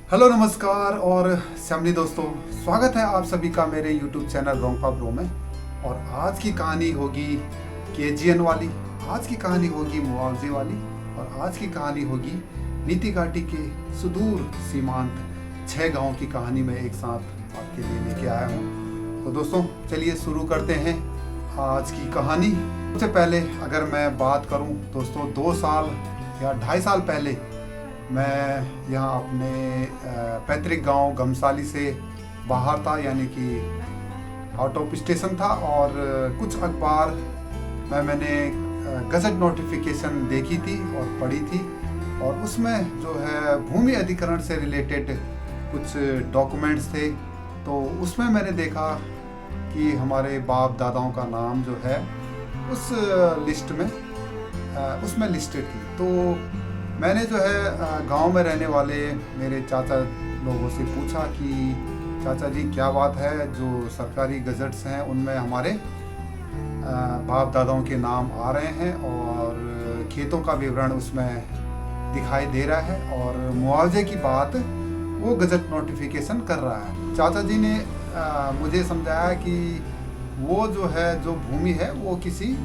Hello नमस्कार और सैमली दोस्तों, स्वागत है आप सभी का मेरे YouTube चैनल रोंगपा ब्रो में। और आज की कहानी होगी केजीएन वाली, आज की कहानी होगी मुआवजे वाली, और आज की कहानी होगी नीति घाटी के सुदूर सीमांत 6 गांव की कहानी में एक साथ आपके लिए लेके आया हूँ। तो दोस्तों चलिए शुरू करते हैं आज की कहानी। सबसे पहले अगर मैं बात करूँ दोस्तों, 2 साल या 2.5 साल पहले मैं यहाँ अपने पैतृक गांव गमसाली से बाहर था, यानी कि आउट ऑफ स्टेशन था। और कुछ अखबार मैंने गजट नोटिफिकेशन देखी थी और पढ़ी थी, और उसमें जो है भूमि अधिग्रहण से रिलेटेड कुछ डॉक्यूमेंट्स थे। तो उसमें मैंने देखा कि हमारे बाप दादाओं का नाम जो है उस लिस्ट में उसमें लिस्टेड थी। तो मैंने जो है गांव में रहने वाले मेरे चाचा लोगों से पूछा कि चाचा जी क्या बात है, जो सरकारी गजट्स हैं उनमें हमारे बाप दादाओं के नाम आ रहे हैं और खेतों का विवरण उसमें दिखाई दे रहा है, और मुआवजे की बात वो गजट नोटिफिकेशन कर रहा है। चाचा जी ने मुझे समझाया कि वो जो है जो भूमि है वो किसी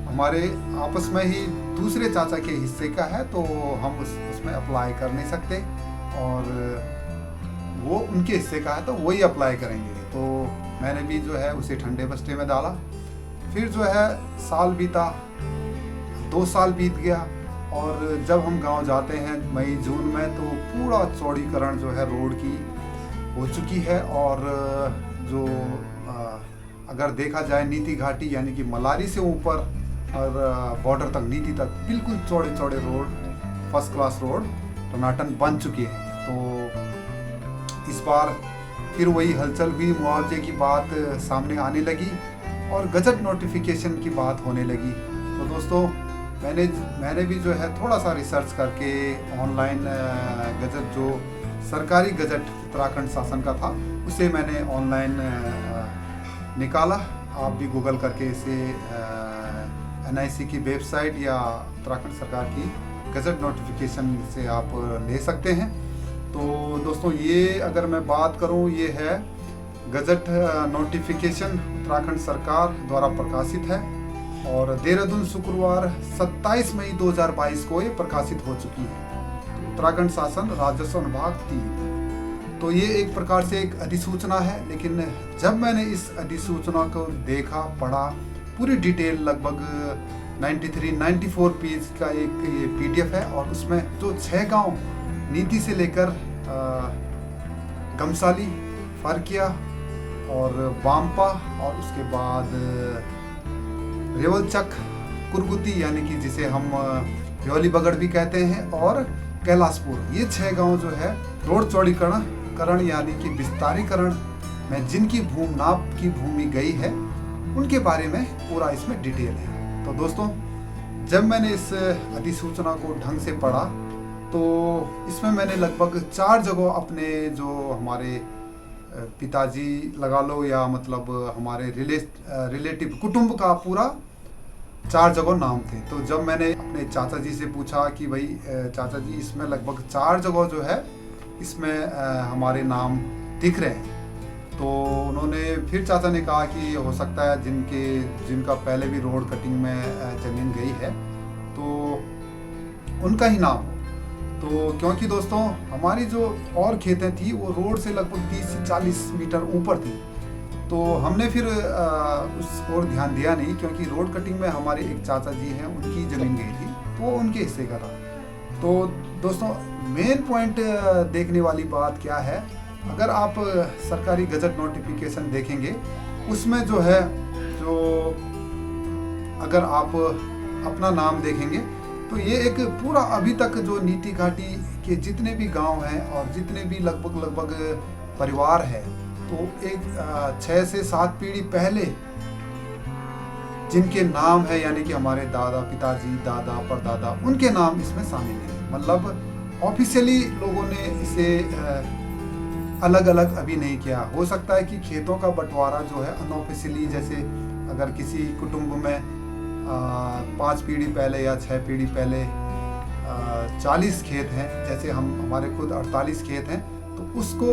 हमारे आपस में ही दूसरे चाचा के हिस्से का है, तो हम उसमें अप्लाई कर नहीं सकते, और वो उनके हिस्से का है तो वही अप्लाई करेंगे। तो मैंने भी जो है उसे ठंडे बस्ते में डाला। फिर जो है साल बीता, 2 साल बीत गया, और जब हम गांव जाते हैं मई जून में तो पूरा चौड़ीकरण जो है रोड की हो चुकी है। और जो अगर देखा जाए नीति घाटी यानी कि मलारी से ऊपर और बॉर्डर तक, नीति तक बिल्कुल चौड़े चौड़े रोड, फर्स्ट क्लास रोड टनाटन बन चुके हैं। तो इस बार फिर वही हलचल हुई, मुआवजे की बात सामने आने लगी और गजट नोटिफिकेशन की बात होने लगी। तो दोस्तों मैंने भी जो है थोड़ा सा रिसर्च करके ऑनलाइन गजट, जो सरकारी गजट उत्तराखंड शासन का था, उसे मैंने ऑनलाइन निकाला। आप भी गूगल करके इसे NIC की वेबसाइट या उत्तराखंड सरकार की गजट नोटिफिकेशन से आप ले सकते हैं। तो दोस्तों ये अगर मैं बात करूं, ये है गजट नोटिफिकेशन उत्तराखंड सरकार द्वारा प्रकाशित है, और देहरादून शुक्रवार 27 मई 2022 को ये प्रकाशित हो चुकी है। तो उत्तराखंड शासन राजस्व विभाग 3। तो ये एक प्रकार से एक अधिसूचना है, लेकिन जब मैंने इस अधिसूचना को देखा, पढ़ा, पूरी डिटेल लगभग 93-94 पेज का एक ये PDF है, और उसमें जो 6 गांव नीति से लेकर गमसाली, फरकिया और बाम्पा, और उसके बाद रेवलचक, कुरगुती यानी कि जिसे हम रेवली बगड़ भी कहते हैं, और कैलाशपुर, ये 6 गांव जो है रोड चौड़ीकरण यानी कि विस्तारीकरण में जिनकी नाप की भूमि गई है उनके बारे में पूरा इसमें डिटेल है। तो दोस्तों जब मैंने इस अधिसूचना को ढंग से पढ़ा, तो इसमें मैंने लगभग 4 जगह अपने जो हमारे पिताजी लगा लो, या मतलब हमारे रिलेटिव कुटुंब का पूरा 4 जगह नाम थे। तो जब मैंने अपने चाचा जी से पूछा कि भाई चाचा जी, इसमें लगभग 4 जगह जो है इसमें हमारे नाम दिख रहे हैं, तो उन्होंने फिर चाचा ने कहा कि हो सकता है जिनका पहले भी रोड कटिंग में ज़मीन गई है तो उनका ही नाम हो। तो क्योंकि दोस्तों हमारी जो और खेतें थी वो रोड से लगभग 30 से 40 मीटर ऊपर थी, तो हमने फिर उस ओर ध्यान दिया नहीं, क्योंकि रोड कटिंग में हमारे एक चाचा जी हैं, उनकी ज़मीन गई थी, तो वो उनके हिस्से का था। तो दोस्तों मेन पॉइंट देखने वाली बात क्या है, अगर आप सरकारी गजट नोटिफिकेशन देखेंगे उसमें जो है, जो अगर आप अपना नाम देखेंगे तो ये एक पूरा अभी तक जो नीति घाटी के जितने भी गांव हैं और जितने भी लगभग परिवार है, तो एक 6 से 7 पीढ़ी पहले जिनके नाम है, यानी कि हमारे दादा, पिताजी, दादा, परदादा, उनके नाम इसमें शामिल हैं। मतलब ऑफिशियली लोगों ने इसे अलग अलग अभी नहीं किया। हो सकता है कि खेतों का बंटवारा जो है अनऑफिशियली, जैसे अगर किसी कुटुंब में 5 पीढ़ी पहले या 6 पीढ़ी पहले 40 खेत हैं, जैसे हमारे खुद 48 खेत हैं, उसको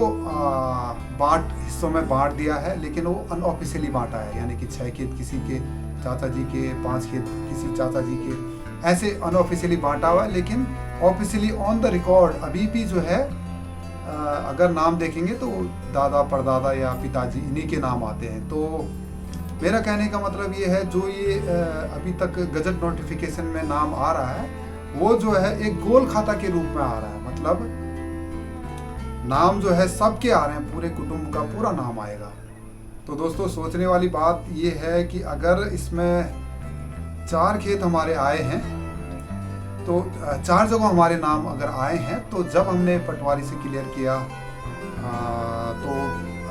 बांट हिस्सों में बांट दिया है, लेकिन वो अनऑफिशियली बांटा है, यानी कि 6 खेत किसी के चाचा जी के, 5 खेत किसी चाचा जी के, ऐसे अनऑफिशियली बांटा हुआ है। लेकिन ऑफिशियली ऑन द रिकॉर्ड अभी भी जो है अगर नाम देखेंगे तो दादा परदादा या पिताजी इन्हीं के नाम आते हैं। तो मेरा कहने का मतलब ये है, जो ये अभी तक गजट नोटिफिकेशन में नाम आ रहा है वो जो है एक गोल खाता के रूप में आ रहा है। मतलब नाम जो है सबके आ रहे हैं, पूरे कुटुंब का पूरा नाम आएगा। तो दोस्तों सोचने वाली बात ये है कि अगर इसमें 4 खेत हमारे आए हैं, तो 4 जगह हमारे नाम अगर आए हैं, तो जब हमने पटवारी से क्लियर किया तो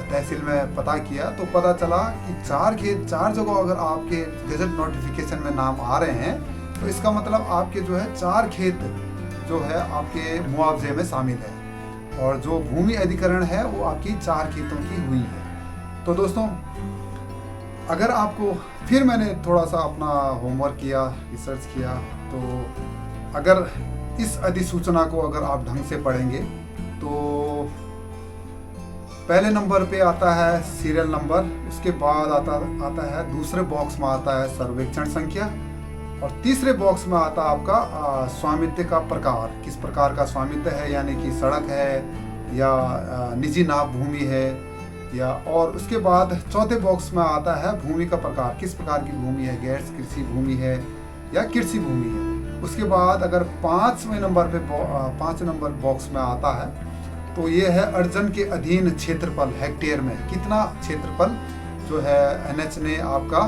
तहसील में पता किया तो पता चला कि 4 खेत 4 जगह अगर आपके गजट नोटिफिकेशन में नाम आ रहे हैं, तो इसका मतलब आपके जो है 4 खेत जो है आपके मुआवजे में शामिल है, और जो भूमि अधिग्रहण है वो आपकी 4 खेतों की हुई है। तो दोस्तों अगर आपको, फिर मैंने थोड़ा सा अपना होमवर्क किया, रिसर्च किया, तो अगर इस अधिसूचना को अगर आप ढंग से पढ़ेंगे तो पहले नंबर पे आता है सीरियल नंबर, उसके बाद आता है दूसरे बॉक्स में आता है सर्वेक्षण संख्या, और तीसरे बॉक्स में आता है आपका स्वामित्व का प्रकार, किस प्रकार का स्वामित्व है, यानी कि सड़क है या निजी नाप भूमि है, या और उसके बाद चौथे बॉक्स में आता है भूमि का प्रकार, किस प्रकार की भूमि है, गैर कृषि भूमि है या कृषि भूमि है। उसके बाद अगर 5वें नंबर पे 5 नंबर बॉक्स में आता है तो ये है अर्जन के अधीन क्षेत्रफल, हेक्टेयर में कितना क्षेत्रफल जो है एनएच ने आपका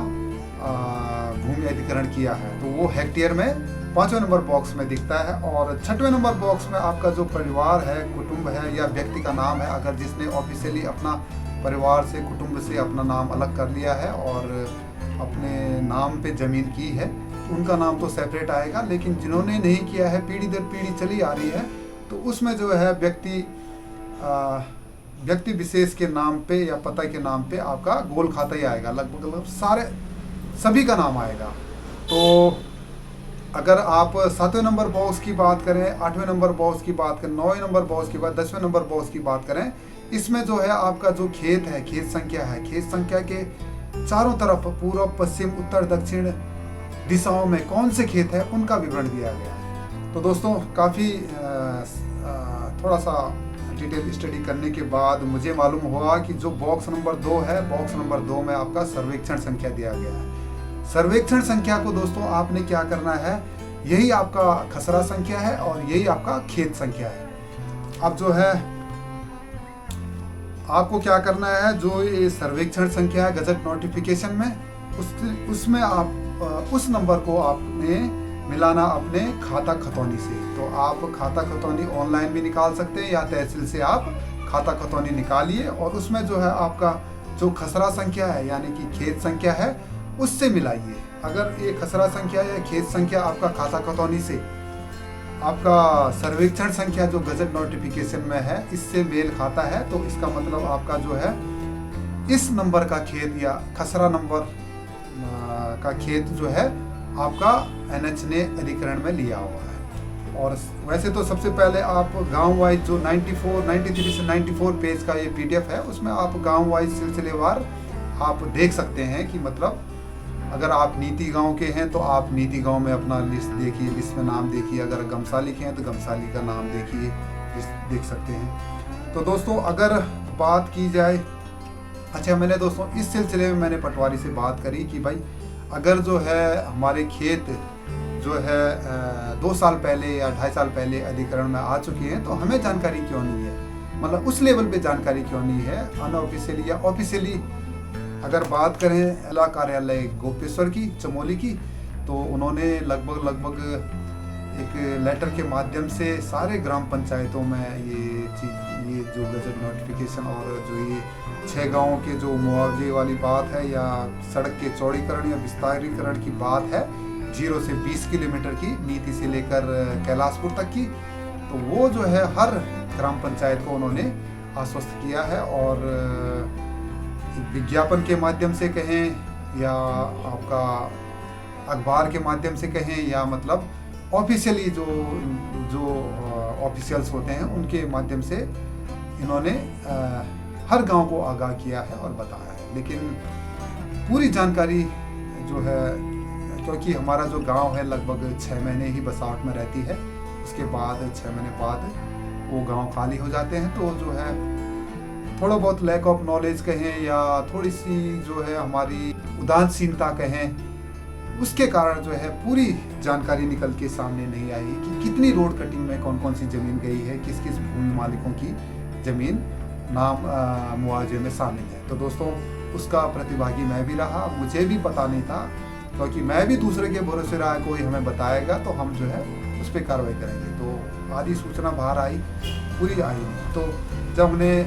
भूमि अधिग्रहण किया है, तो वो हेक्टेयर में 5वें नंबर बॉक्स में दिखता है। और 6वें नंबर बॉक्स में आपका जो परिवार है, कुटुंब है या व्यक्ति का नाम है, अगर जिसने ऑफिशियली अपना परिवार से, कुटुंब से अपना नाम अलग कर लिया है और अपने नाम पे ज़मीन की है, तो उनका नाम तो सेपरेट आएगा। लेकिन जिन्होंने नहीं किया है, पीढ़ी दर पीढ़ी चली आ रही है, तो उसमें जो है व्यक्ति विशेष के नाम पे या पता के नाम पे आपका गोल खाता ही आएगा, लगभग सभी का नाम आएगा। तो अगर आप 7वें नंबर बॉक्स की बात करें, 8वें नंबर बॉक्स की बात करें, 9वें नंबर बॉक्स की बात, 10वें नंबर बॉक्स की बात करें, इसमें जो है आपका जो खेत है, खेत संख्या है, खेत संख्या के चारों तरफ पूर्व, पश्चिम, उत्तर, दक्षिण दिशाओं में कौन से खेत है उनका विवरण दिया गया है। तो दोस्तों काफ़ी थोड़ा सा डिटेल स्टडी करने के बाद मुझे मालूम हुआ कि जो बॉक्स नंबर 2 है, बॉक्स नंबर 2 में आपका सर्वेक्षण संख्या दिया गया है। सर्वेक्षण संख्या को दोस्तों आपने क्या करना है, यही आपका खसरा संख्या है और यही आपका खेत संख्या है। अब जो है आपको क्या करना है, जो ये सर्वेक्षण संख्या है गजट नोटिफिकेशन में, उसमें आप उस नंबर को आपने मिलाना अपने खाता खतौनी से। तो आप खाता खतौनी ऑनलाइन भी निकाल सकते हैं या तहसील से आप खाता खतौनी निकालिए, और उसमें जो है आपका जो खसरा संख्या है यानी कि खेत संख्या है उससे मिलाइए। अगर ये खसरा संख्या या खेत संख्या आपका खाता खतौनी से आपका सर्वेक्षण संख्या जो गजट नोटिफिकेशन में है इससे मेल खाता है, तो इसका मतलब आपका जो है इस नंबर का खेत या खसरा नंबर का खेत जो है आपका एनएच ने अधिग्रहण में लिया हुआ है। और वैसे तो सबसे पहले आप गांव वाइज जो 93 से 94 पेज का ये पीडीएफ है, उसमें आप गांव वाइज सिलसिलेवार आप देख सकते हैं कि मतलब अगर आप नीति गांव के हैं तो आप नीति गांव में अपना लिस्ट देखिए, लिस्ट में नाम देखिए। अगर गमसाली के हैं तो गमसाली का नाम देखिए, लिस्ट देख सकते हैं। तो दोस्तों अगर बात की जाए, अच्छा मैंने दोस्तों इस सिलसिले में मैंने पटवारी से बात करी कि भाई अगर जो है हमारे खेत जो है 2 साल पहले या 2.5 साल पहले अधिग्रहण में आ चुके हैं, तो हमें जानकारी क्यों नहीं है, मतलब उस लेवल पे जानकारी क्यों नहीं है, अनऑफिशियली या ऑफिशियली। अगर बात करें जिला कार्यालय गोपेश्वर की, चमोली की, तो उन्होंने लगभग एक लेटर के माध्यम से सारे ग्राम पंचायतों में ये जो गजट नोटिफिकेशन और जो ये 6 गाँवों के जो मुआवजे वाली बात है या सड़क के चौड़ीकरण या विस्तारीकरण की बात है 0 से 20 किलोमीटर की, नीति से लेकर कैलाशपुर तक की, तो वो जो है हर ग्राम पंचायत को उन्होंने आश्वस्त किया है। और विज्ञापन के माध्यम से कहें या आपका अखबार के माध्यम से कहें या मतलब ऑफिशियली जो ऑफिशियल्स होते हैं उनके माध्यम से इन्होंने हर गांव को आगाह किया है और बताया है। लेकिन पूरी जानकारी जो है, क्योंकि हमारा जो गांव है लगभग 6 महीने ही बसावट में रहती है, उसके बाद 6 महीने बाद वो गांव खाली हो जाते हैं, तो जो है थोड़ा बहुत लैक ऑफ नॉलेज कहें या थोड़ी सी जो है हमारी उदासीनता कहें, उसके कारण जो है पूरी जानकारी निकल के सामने नहीं आई कि कितनी रोड कटिंग में कौन कौन सी ज़मीन गई है, किस किस भूमि मालिकों की ज़मीन नाम मुआवजे में शामिल है। तो दोस्तों उसका प्रतिभागी मैं भी रहा, मुझे भी पता नहीं था, क्योंकि मैं भी दूसरे के भरोसे रहा, कोई हमें बताएगा तो हम जो है उस पर कार्रवाई करेंगे। तो आधी सूचना बाहर आई, पूरी आई नहीं। तो जब हमने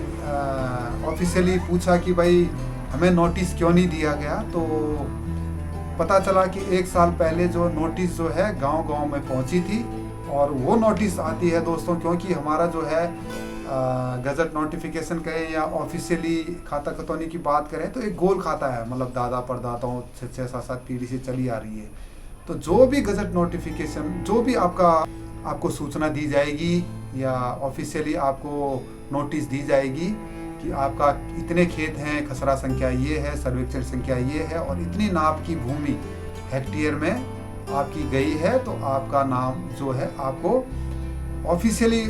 ऑफिशियली पूछा कि भाई हमें नोटिस क्यों नहीं दिया गया, तो पता चला कि 1 साल पहले जो नोटिस जो है गांव-गांव में पहुंची थी, और वो नोटिस आती है दोस्तों क्योंकि हमारा जो है गजट नोटिफिकेशन कहें या ऑफिशियली खाता खतौनी की बात करें तो एक गोल खाता है, मतलब दादा परदाताओं से 6-7 पीढ़ी से चली आ रही है। तो जो भी गजट नोटिफिकेशन, जो भी आपको सूचना दी जाएगी या ऑफिशियली आपको नोटिस दी जाएगी कि आपका इतने खेत हैं, खसरा संख्या ये है, सर्वेक्षण संख्या ये है और इतनी नाप की भूमि हेक्टेयर में आपकी गई है, तो आपका नाम जो है आपको ऑफिशियली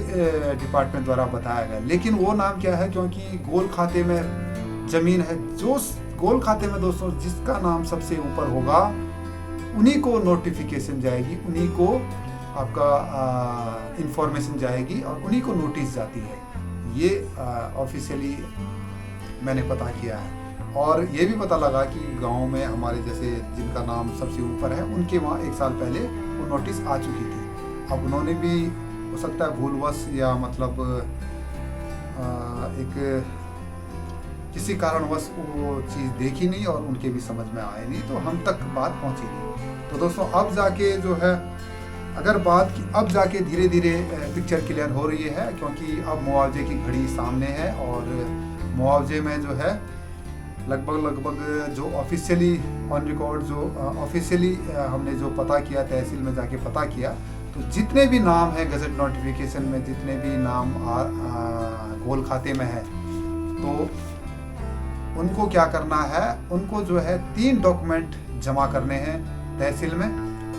डिपार्टमेंट द्वारा बताया गया। लेकिन वो नाम क्या है, क्योंकि गोल खाते में ज़मीन है, जो गोल खाते में दोस्तों जिसका नाम सबसे ऊपर होगा उन्हीं को नोटिफिकेशन जाएगी, उन्हीं को आपका इंफॉर्मेशन जाएगी और उन्हीं को नोटिस जाती है। ये ऑफिशियली मैंने पता किया है। और ये भी पता लगा कि गांव में हमारे जैसे जिनका नाम सबसे ऊपर है उनके वहाँ 1 साल पहले वो नोटिस आ चुकी थी। अब उन्होंने भी हो सकता है भूलवश या मतलब एक किसी कारणवश वो चीज़ देखी नहीं और उनके भी समझ में आए नहीं, तो हम तक बात पहुंची नहीं। तो दोस्तों अब जाके जो है, अगर बात की अब जाके धीरे धीरे पिक्चर क्लियर हो रही है, क्योंकि अब मुआवजे की घड़ी सामने है और मुआवजे में जो है लगभग जो ऑफिशियली ऑन रिकॉर्ड जो ऑफिशियली हमने जो पता किया, तहसील में जाके पता किया, तो जितने भी नाम हैं गजट नोटिफिकेशन में, जितने भी नाम गोल खाते में है, तो उनको क्या करना है, उनको जो है 3 डॉक्यूमेंट जमा करने हैं तहसील में।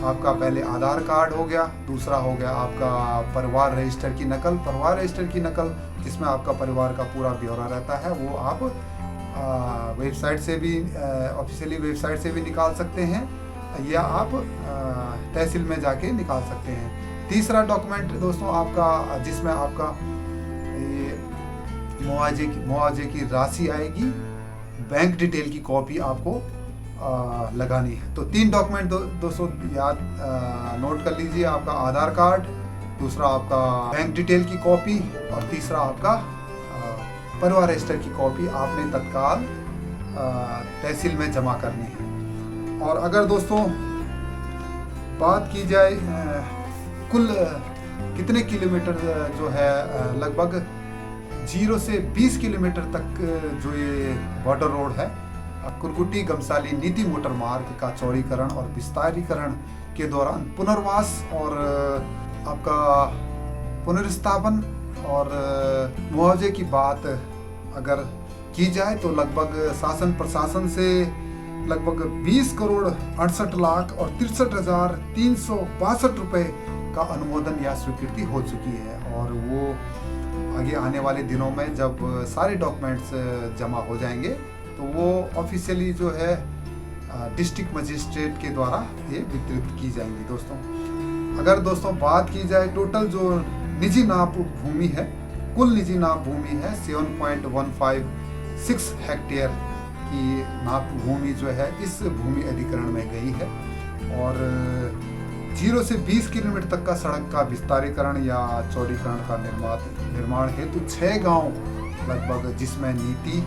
आपका पहले आधार कार्ड हो गया, दूसरा हो गया आपका परिवार रजिस्टर की नकल, परिवार रजिस्टर की नकल जिसमें आपका परिवार का पूरा ब्यौरा रहता है, वो आप वेबसाइट से भी ऑफिशियली वेबसाइट से भी निकाल सकते हैं या आप तहसील में जाके निकाल सकते हैं। तीसरा डॉक्यूमेंट दोस्तों आपका, जिसमें आपका ये मुआवजे की राशि आएगी, बैंक डिटेल की कॉपी आपको लगानी है। तो 3 डॉक्यूमेंट दोस्तों याद नोट कर लीजिए, आपका आधार कार्ड, दूसरा आपका बैंक डिटेल की कॉपी और तीसरा आपका परिवार रजिस्टर की कॉपी आपने तत्काल तहसील में जमा करनी है। और अगर दोस्तों बात की जाए कुल कितने किलोमीटर जो है, लगभग 0 से 20 किलोमीटर तक जो ये बॉर्डर रोड है, कुरकुटी गमसाली नीति मोटर मार्ग का चौड़ीकरण और विस्तारीकरण के दौरान पुनर्वास और आपका पुनर्स्थापन और मुआवजे की बात अगर की जाए तो लगभग शासन प्रशासन से लगभग 20 करोड़ 68 लाख और 63,362 रुपए का अनुमोदन या स्वीकृति हो चुकी है। और वो आगे आने वाले दिनों में जब सारे डॉक्यूमेंट्स जमा हो जाएंगे तो वो ऑफिशियली जो है डिस्ट्रिक्ट मजिस्ट्रेट के द्वारा ये वितरित की जाएंगी। दोस्तों अगर दोस्तों बात की जाए टोटल जो निजी नाप भूमि है, कुल निजी नाप भूमि है 7.156 हेक्टेयर की नाप भूमि जो है इस भूमि अधिग्रहण में गई है। और 0 से 20 किलोमीटर तक का सड़क का विस्तारीकरण या चौड़ीकरण का निर्माण हेतु 6 गांव लगभग, जिसमें नीति,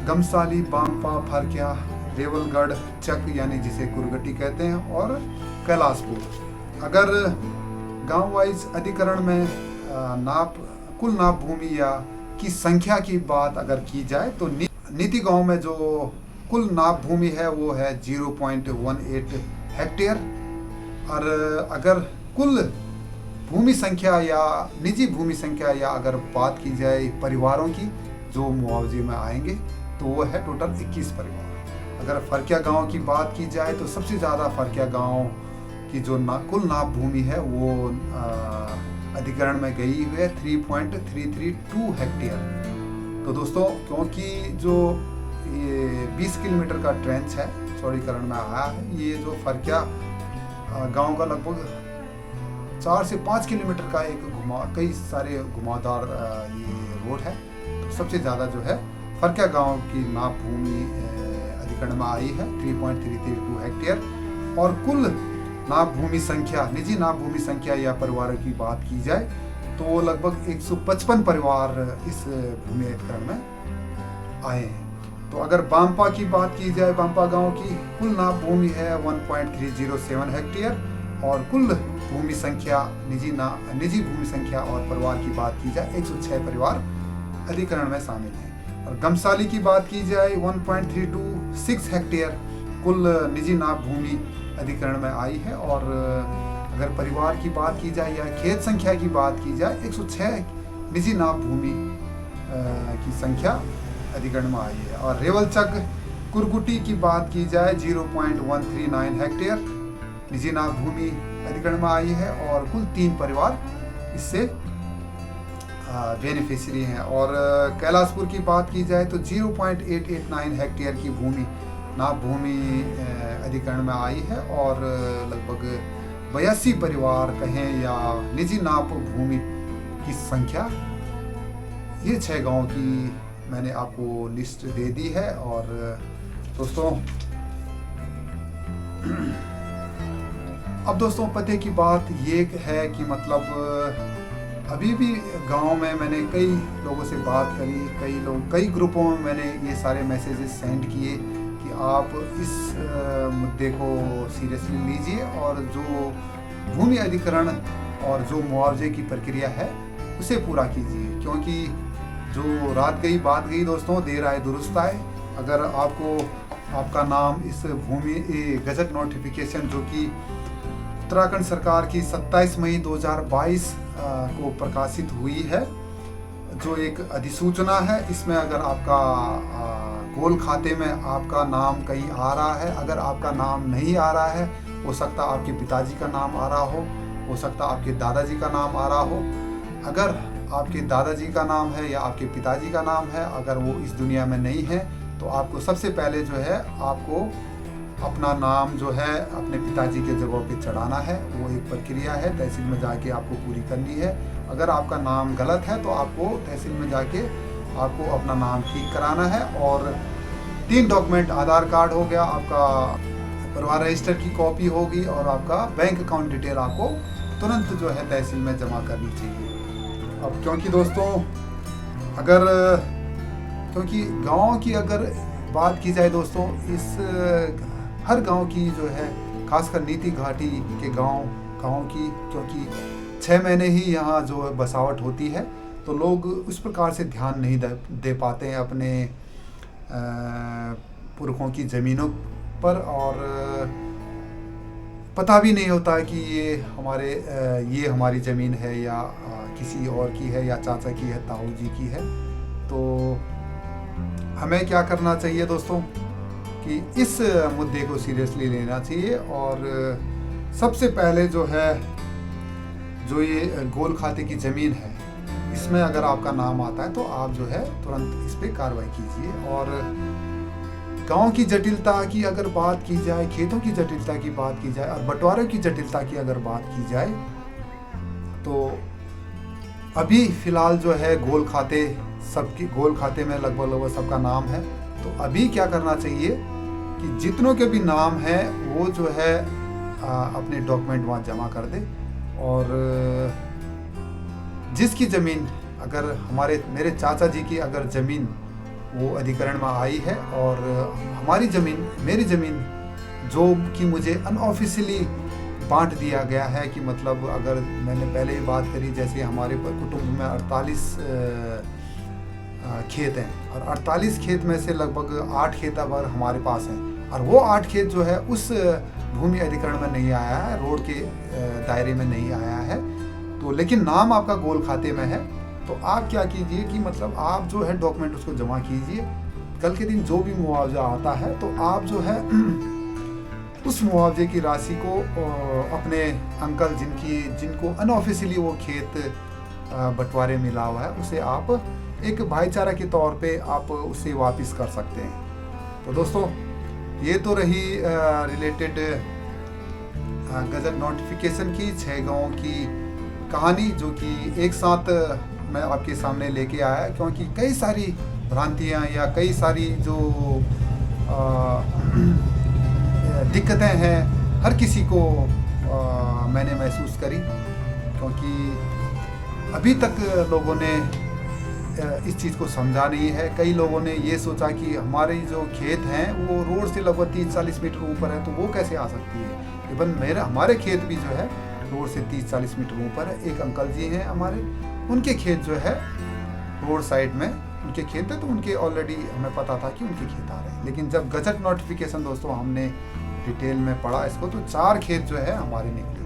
गमसाली, बांपा, फरकिया, रेवलगढ़, चक यानी जिसे कुरगटी कहते हैं, और कैलाशपुर। अगर गांव वाइज अधिकरण में कुल नाप भूमि या की संख्या की बात अगर की जाए तो नीति गांव में जो कुल नाप भूमि है वो है 0.18 हेक्टेयर। और अगर कुल भूमि संख्या या निजी भूमि संख्या या अगर बात की जाए परिवारों की जो मुआवजे में आएंगे तो वो है टोटल 21 परिवार। अगर फरकिया गांव की बात की जाए तो सबसे ज़्यादा फरकिया गांव की जो कुल नाप भूमि है वो अधिग्रहण में गई हुई है 3.332 हेक्टेयर। तो दोस्तों क्योंकि जो ये 20 किलोमीटर का ट्रेंच है चौड़ीकरण में आया है, ये जो फरकिया गांव का लगभग 4 से 5 किलोमीटर का एक कई सारे घुमावदार ये रोड है। तो सबसे ज़्यादा जो है फरकिया गांव की नाप भूमि अधिग्रहण में आई है 3.332 हेक्टेयर। और कुल नाप भूमि संख्या, निजी नाप भूमि संख्या या परिवारों की बात की जाए तो लगभग 155 परिवार इस भूमि अधिग्रहण में आए हैं। तो अगर बांपा की बात की जाए, बांपा गांव की कुल नाप भूमि है 1.307 हेक्टेयर और कुल भूमि संख्या निजी भूमि संख्या और परिवार की बात की जाए 106 परिवार अधिग्रहण में शामिल हैं। और गमसाली की बात की जाए 1.326 हेक्टेयर कुल निजी नाप भूमि अधिग्रहण में आई है। और अगर परिवार की बात की जाए या खेत संख्या की बात की जाए 106 निजी नाप भूमि की संख्या अधिग्रहण में आई है। और रेवलचक कुरकुटी की बात की जाए 0.139 हेक्टेयर निजी नाप भूमि अधिग्रहण में आई है और कुल 3 परिवार इससे बेनिफिशियरी हैं। और कैलाशपुर की बात की जाए तो 0.889 हेक्टेयर की नाप भूमि अधिग्रहण में आई है और लगभग 82 परिवार कहें या निजी नाप भूमि की संख्या, ये 6 गांव की मैंने आपको लिस्ट दे दी है। और दोस्तों अब दोस्तों पते की बात ये है कि मतलब अभी भी गांव में मैंने कई लोगों से बात करी, कई ग्रुपों में मैंने ये सारे मैसेजेस सेंड किए कि आप इस मुद्दे को सीरियसली लीजिए और जो भूमि अधिग्रहण और जो मुआवजे की प्रक्रिया है उसे पूरा कीजिए। क्योंकि जो रात गई बात गई दोस्तों, देर आए दुरुस्त आए। अगर आपका नाम इस भूमि गजट नोटिफिकेशन जो कि उत्तराखंड सरकार की 27 मई 2022 को प्रकाशित हुई है, जो एक अधिसूचना है, इसमें अगर आपका गोल खाते में आपका नाम कहीं आ रहा है, अगर आपका नाम नहीं आ रहा है, हो सकता आपके पिताजी का नाम आ रहा हो सकता आपके दादाजी का नाम आ रहा हो। अगर आपके दादाजी का नाम है या आपके पिताजी का नाम है, अगर वो इस दुनिया में नहीं है तो आपको सबसे पहले जो है आपको अपना नाम जो है अपने पिताजी के जगह पे चढ़ाना है। वो एक प्रक्रिया है, तहसील में जाके आपको पूरी करनी है। अगर आपका नाम गलत है तो आपको तहसील में जाके आपको अपना नाम ठीक कराना है। और 3 डॉक्यूमेंट, आधार कार्ड हो गया, आपका परिवार रजिस्टर की कॉपी होगी और आपका बैंक अकाउंट डिटेल आपको तुरंत जो है तहसील में जमा करनी चाहिए। अब क्योंकि दोस्तों क्योंकि गाँव की अगर बात की जाए दोस्तों, इस हर गांव की जो है खासकर नीति घाटी के गांव की, क्योंकि 6 महीने ही यहाँ जो बसावट होती है तो लोग उस प्रकार से ध्यान नहीं दे पाते हैं अपने पुरखों की ज़मीनों पर। और पता भी नहीं होता कि ये हमारी ज़मीन है या किसी और की है या चाचा की है, ताऊ जी की है। तो हमें क्या करना चाहिए दोस्तों कि इस मुद्दे को सीरियसली लेना चाहिए। और सबसे पहले जो ये गोल खाते की ज़मीन है, इसमें अगर आपका नाम आता है तो आप जो है तुरंत इस पर कार्रवाई कीजिए। और गांव की जटिलता की अगर बात की जाए, खेतों की जटिलता की बात की जाए और बंटवारे की जटिलता की अगर बात की जाए तो अभी फ़िलहाल जो है गोल खाते में लगभग सबका नाम है। तो अभी क्या करना चाहिए कि जितनों के भी नाम है वो जो है अपने डॉक्यूमेंट वहाँ जमा कर दे। और जिसकी ज़मीन अगर मेरे चाचा जी की अगर ज़मीन वो अधिग्रहण में आई है और मेरी ज़मीन जो कि मुझे अनऑफिशियली बांट दिया गया है, कि मतलब अगर मैंने पहले ही बात करी, जैसे हमारे कुटुंब में 48 खेत हैं और 48 खेत में से लगभग 8 खेत अब हमारे पास हैं और वो 8 खेत जो है उस भूमि अधिग्रहण में नहीं आया है, रोड के दायरे में नहीं आया है। तो लेकिन नाम आपका गोल खाते में है, तो आप क्या कीजिए कि मतलब आप जो है डॉक्यूमेंट उसको जमा कीजिए। कल के दिन जो भी मुआवजा आता है तो आप जो है उस मुआवजे की राशि को अपने अंकल जिनको अनऑफिशियली वो खेत बंटवारे मिला हुआ है, उसे आप एक भाईचारा के तौर पे आप उसे वापस कर सकते हैं। तो दोस्तों, ये तो रही रिलेटेड गजट नोटिफिकेशन की 6 गाँव की कहानी, जो कि एक साथ मैं आपके सामने लेके आया, क्योंकि कई सारी भ्रांतियाँ या कई सारी जो दिक्कतें हैं हर किसी को मैंने महसूस करी, क्योंकि अभी तक लोगों ने इस चीज़ को समझा नहीं है। कई लोगों ने ये सोचा कि हमारे जो खेत हैं वो रोड से लगभग 30-40 मीटर ऊपर है, तो वो कैसे आ सकती है। इवन हमारे खेत भी जो है रोड से 30-40 मीटर ऊपर है। एक अंकल जी हैं हमारे, उनके खेत जो है रोड साइड में उनके खेत है, तो उनके ऑलरेडी हमें पता था कि उनके खेत आ रहे हैं। लेकिन जब गजट नोटिफिकेशन दोस्तों हमने डिटेल में पढ़ा इसको, तो 4 खेत जो है हमारे निकले।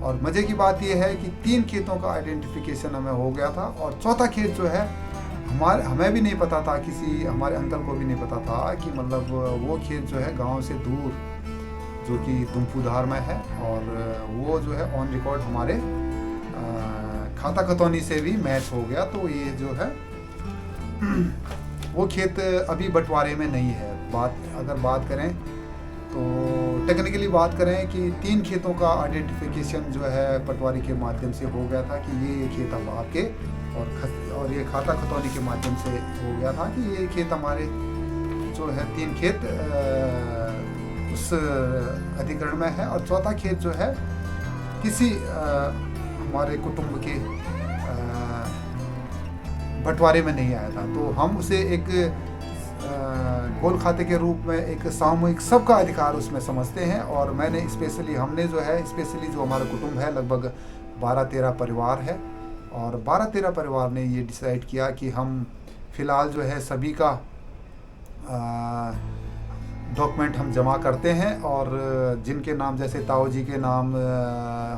और मज़े की बात यह है कि 3 खेतों का आइडेंटिफिकेशन हमें हो गया था, और चौथा खेत जो है हमें भी नहीं पता था, हमारे अंकल को भी नहीं पता था कि मतलब वो खेत जो है गांव से दूर, जो कि दुमपुधार में है, और वो जो है ऑन रिकॉर्ड हमारे खाता खतौनी से भी मैच हो गया। तो ये जो है वो खेत अभी बंटवारे में नहीं है। अगर बात करें तो टेक्निकली बात करें कि 3 खेतों का आइडेंटिफिकेशन जो है पटवारी के माध्यम से हो गया था कि ये खेत अब आपके, और ये खाता खतौनी के माध्यम से हो गया था कि ये खेत हमारे जो है 3 खेत उस अधिकरण में है, और चौथा खेत जो है किसी हमारे कुटुंब के बंटवारे में नहीं आया था। तो हम उसे एक गोल खाते के रूप में एक सामूहिक सबका अधिकार उसमें समझते हैं। और हमने जो हमारा कुटुंब है लगभग 12-13 परिवार है, और 12-13 परिवार ने ये डिसाइड किया कि हम फिलहाल जो है सभी का डॉक्यूमेंट हम जमा करते हैं, और जिनके नाम जैसे ताऊ जी के नाम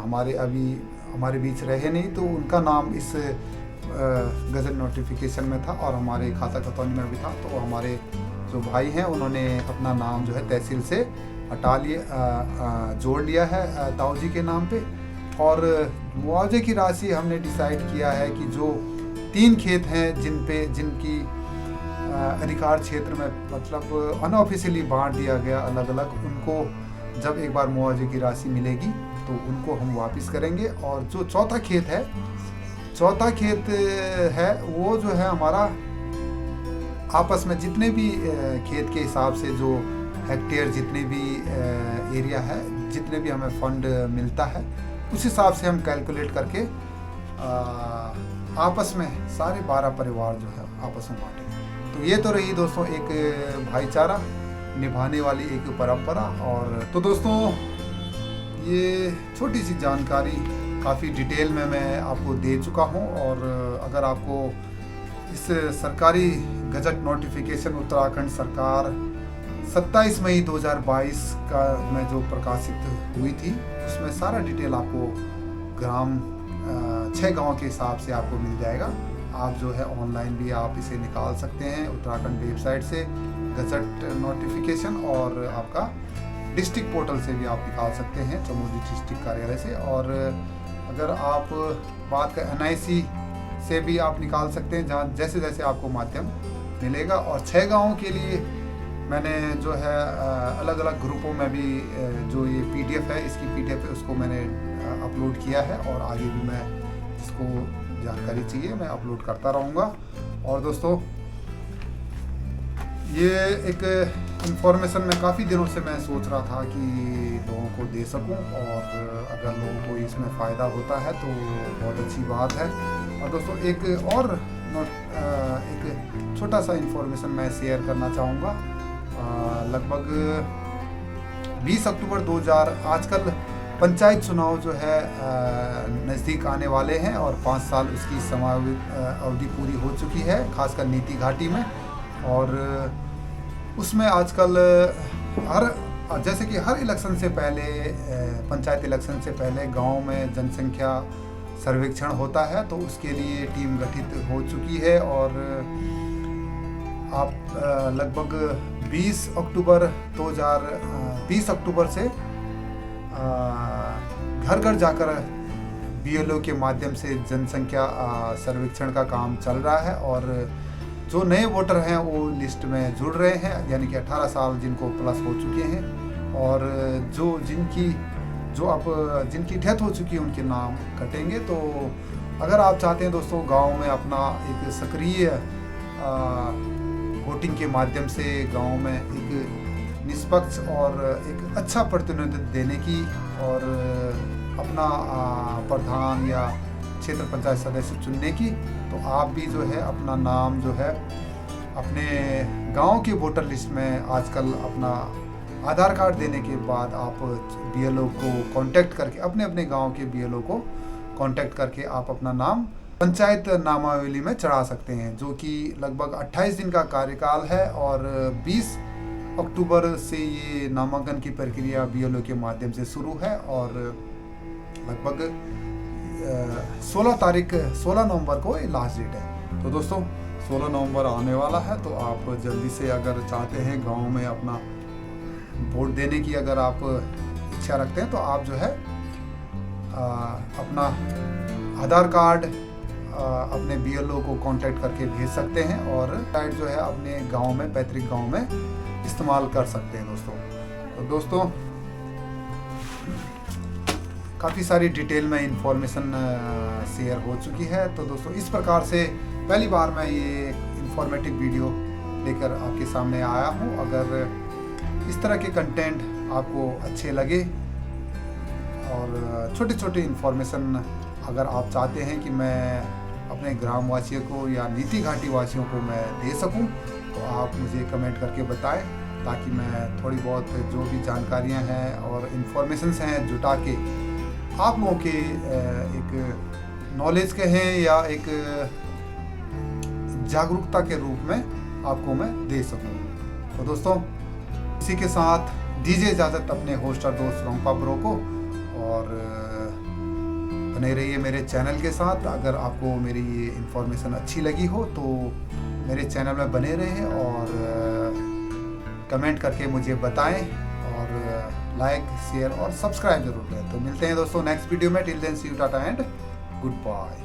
हमारे बीच रहे नहीं, तो उनका नाम इस गजट नोटिफिकेशन में था, और हमारे खाता खतौनी में भी था। तो हमारे जो भाई हैं उन्होंने अपना नाम जो है तहसील से हटा लिया, जोड़ लिया है ताऊ जी के नाम पे। और मुआवजे की राशि हमने डिसाइड किया है कि जो 3 खेत हैं जिनकी अधिकार क्षेत्र में मतलब अनऑफिशियली बांट दिया गया अलग अलग, उनको जब एक बार मुआवजे की राशि मिलेगी तो उनको हम वापस करेंगे। और जो चौथा खेत है वो जो है हमारा आपस में जितने भी खेत के हिसाब से जो हेक्टेयर जितने भी एरिया है, जितने भी हमें फंड मिलता है, उस हिसाब से हम कैलकुलेट करके आपस में सारे 12 परिवार जो है आपस में बांटे। तो ये तो रही दोस्तों एक भाईचारा निभाने वाली एक परंपरा। और तो दोस्तों, ये छोटी सी जानकारी काफ़ी डिटेल में मैं आपको दे चुका हूँ। और अगर आपको इस सरकारी गजट नोटिफिकेशन उत्तराखंड सरकार 27 मई 2022 में जो प्रकाशित हुई थी, उसमें सारा डिटेल आपको 6 गांव के हिसाब से आपको मिल जाएगा। आप जो है ऑनलाइन भी आप इसे निकाल सकते हैं उत्तराखंड वेबसाइट से गजट नोटिफिकेशन, और आपका डिस्ट्रिक्ट पोर्टल से भी आप निकाल सकते हैं, चमोली डिस्ट्रिक्ट कार्यालय से। और अगर आप बात करें NIC से भी आप निकाल सकते हैं, जहाँ जैसे जैसे आपको माध्यम मिलेगा। और 6 गाँवों के लिए मैंने जो है अलग अलग ग्रुपों में भी जो ये PDF है, इसकी PDF है, उसको मैंने अपलोड किया है, और आगे भी मैं जिसको जानकारी चाहिए मैं अपलोड करता रहूँगा। और दोस्तों, ये एक इन्फॉर्मेशन मैं काफ़ी दिनों से मैं सोच रहा था कि लोगों को दे सकूं, और अगर लोगों को इसमें फ़ायदा होता है तो बहुत अच्छी बात है। और दोस्तों, एक छोटा सा इन्फॉर्मेशन मैं शेयर करना चाहूँगा। लगभग 20 अक्टूबर 2000 आजकल पंचायत चुनाव जो है नज़दीक आने वाले हैं, और 5 साल उसकी समावित अवधि पूरी हो चुकी है, खासकर नीति घाटी में। और उसमें आजकल जैसे कि हर इलेक्शन से पहले, पंचायत इलेक्शन से पहले गांव में जनसंख्या सर्वेक्षण होता है, तो उसके लिए टीम गठित हो चुकी है। और आप लगभग 20 अक्टूबर 2020 अक्टूबर से घर घर जाकर BLO के माध्यम से जनसंख्या सर्वेक्षण का काम चल रहा है। और जो नए वोटर हैं वो लिस्ट में जुड़ रहे हैं, यानी कि 18 साल जिनको प्लस हो चुके हैं। और जिनकी डेथ हो चुकी है उनके नाम कटेंगे। तो अगर आप चाहते हैं दोस्तों गांव में अपना एक सक्रिय वोटिंग के माध्यम से गांव में एक निष्पक्ष और एक अच्छा प्रतिनिधित्व देने की और अपना प्रधान या क्षेत्र पंचायत सदस्य चुनने की, तो आप भी जो है अपना नाम जो है अपने गांव के वोटर लिस्ट में आजकल अपना आधार कार्ड देने के बाद आप BLO को कांटेक्ट करके अपने अपने गांव के BLO को कांटेक्ट करके आप अपना नाम पंचायत नामावली में चढ़ा सकते हैं, जो कि लगभग 28 दिन का कार्यकाल है। और 20 अक्टूबर से ये नामांकन की प्रक्रिया BLO के माध्यम से शुरू है और लगभग 16 नवंबर को ये लास्ट डेट है। तो दोस्तों 16 नवंबर आने वाला है, तो आप जल्दी से अगर चाहते हैं गांव में अपना वोट देने की अगर आप इच्छा रखते हैं, तो आप जो है अपना आधार कार्ड अपने BLO को कांटेक्ट करके भेज सकते हैं और कार्ड जो है अपने गांव में, पैतृक गांव में इस्तेमाल कर सकते हैं दोस्तों। तो दोस्तों काफ़ी सारी डिटेल में इंफॉर्मेशन शेयर हो चुकी है। तो दोस्तों इस प्रकार से पहली बार मैं ये इंफॉर्मेटिव वीडियो लेकर आपके सामने आया हूँ। अगर इस तरह के कंटेंट आपको अच्छे लगे और छोटे छोटे इन्फॉर्मेशन अगर आप चाहते हैं कि मैं अपने ग्रामवासियों को या नीति घाटी वासियों को मैं दे सकूं, तो आप मुझे कमेंट करके बताएं, ताकि मैं थोड़ी बहुत जो भी जानकारियां हैं और इन्फॉर्मेशंस हैं जुटा के आप लोगों के एक नॉलेज के हैं या एक जागरूकता के रूप में आपको मैं दे सकूं। तो दोस्तों इसी के साथ दीजिए इजाज़त अपने होस्टर दोस्त रोंगपा ब्रो को, और बने रहिए मेरे चैनल के साथ। अगर आपको मेरी ये इन्फॉर्मेशन अच्छी लगी हो तो मेरे चैनल में बने रहें और कमेंट करके मुझे बताएं और लाइक, शेयर और सब्सक्राइब जरूर करें। तो मिलते हैं दोस्तों नेक्स्ट वीडियो में। Till then see you, tata and good bye.